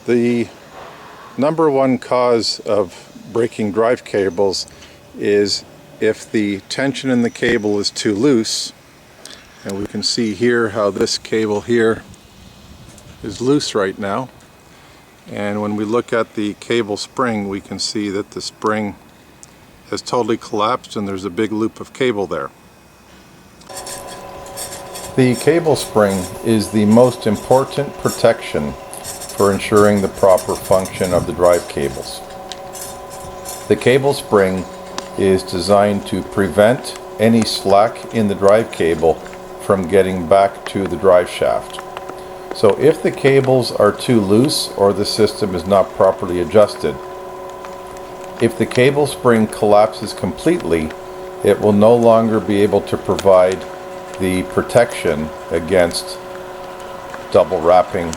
The number one cause of breaking drive cables is if the tension in the cable is too loose, and we can see here how this cable here is loose right now, and when we look at the cable spring we can see that the spring has totally collapsed and there's a big loop of cable there. The cable spring is the most important protection for ensuring the proper function of the drive cables. The cable spring is designed to prevent any slack in the drive cable from getting back to the drive shaft. So if the cables are too loose or the system is not properly adjusted, if the cable spring collapses completely, it will no longer be able to provide the protection against double wrapping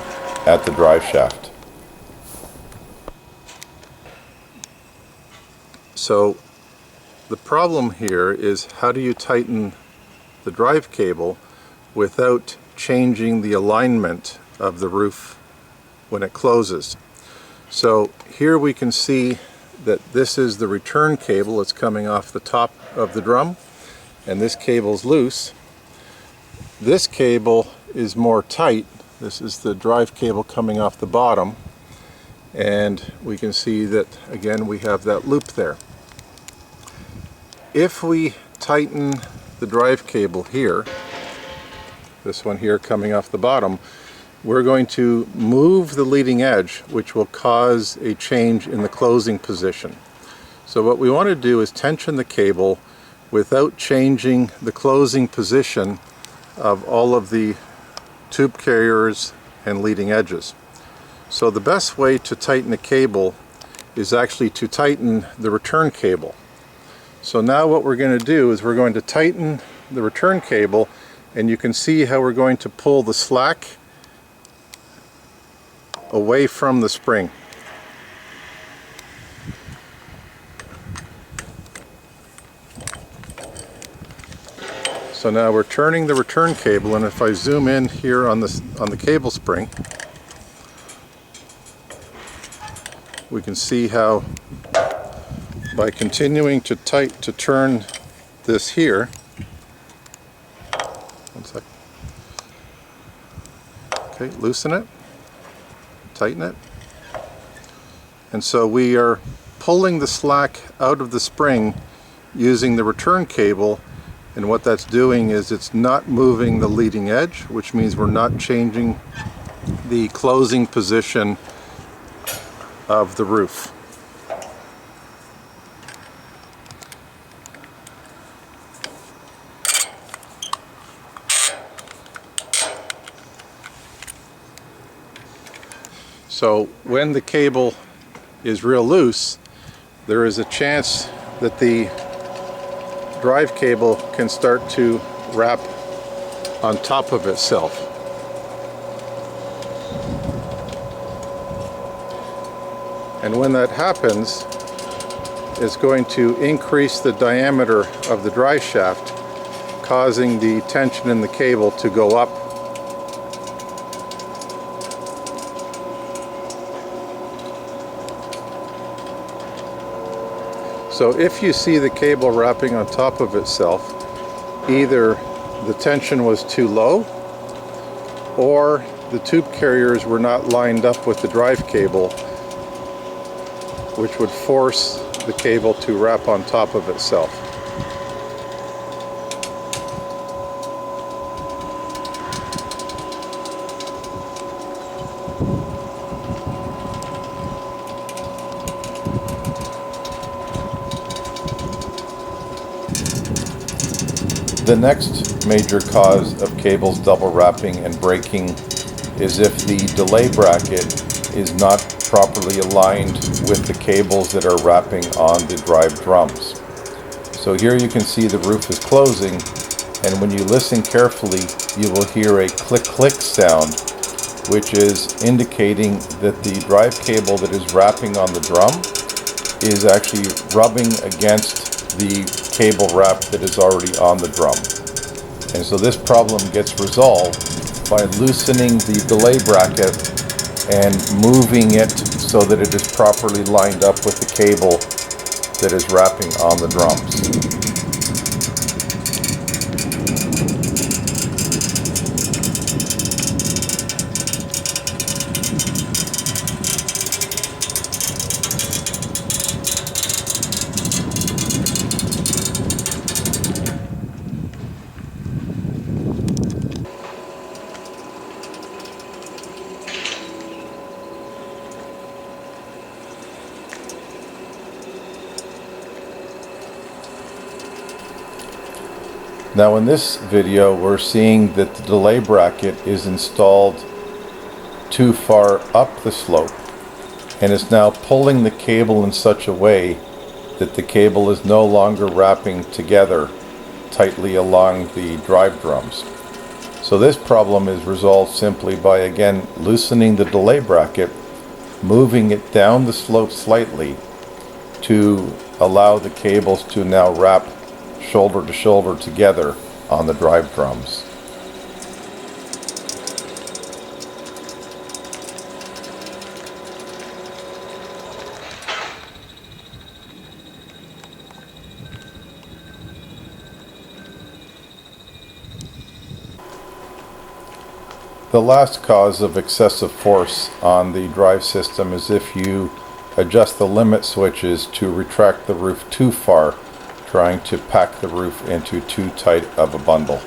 at the drive shaft. So the problem here is, how do you tighten the drive cable without changing the alignment of the roof when it closes? So here we can see that this is the return cable that's coming off the top of the drum, and this cable's loose. This cable is more tight. This is the drive cable coming off the bottom, and we can see that again we have that loop there. If we tighten the drive cable here, this one here coming off the bottom, we're going to move the leading edge, which will cause a change in the closing position. So what we want to do is tension the cable without changing the closing position of all of the tube carriers and leading edges. So the best way to tighten a cable is actually to tighten the return cable. So now what we're going to do is we're going to tighten the return cable, and you can see how we're going to pull the slack away from the spring. So now we're turning the return cable, and if I zoom in here on the cable spring, we can see how by continuing to turn this here, one second. Okay, loosen it, tighten it, and so we are pulling the slack out of the spring using the return cable. And what that's doing is it's not moving the leading edge, which means we're not changing the closing position of the roof. So when the cable is real loose, there is a chance that the drive cable can start to wrap on top of itself. And when that happens, it's going to increase the diameter of the drive shaft, causing the tension in the cable to go up. So if you see the cable wrapping on top of itself, either the tension was too low or the tube carriers were not lined up with the drive cable, which would force the cable to wrap on top of itself. The next major cause of cables double wrapping and breaking is if the delay bracket is not properly aligned with the cables that are wrapping on the drive drums. So here you can see the roof is closing, and when you listen carefully you will hear a click-click sound, which is indicating that the drive cable that is wrapping on the drum is actually rubbing against the cable wrap that is already on the drum. And so this problem gets resolved by loosening the delay bracket and moving it so that it is properly lined up with the cable that is wrapping on the drums. Now in this video we're seeing that the delay bracket is installed too far up the slope and is now pulling the cable in such a way that the cable is no longer wrapping together tightly along the drive drums. So this problem is resolved simply by again loosening the delay bracket, moving it down the slope slightly to allow the cables to now wrap shoulder to shoulder together on the drive drums. The last cause of excessive force on the drive system is if you adjust the limit switches to retract the roof too far, trying to pack the roof into too tight of a bundle.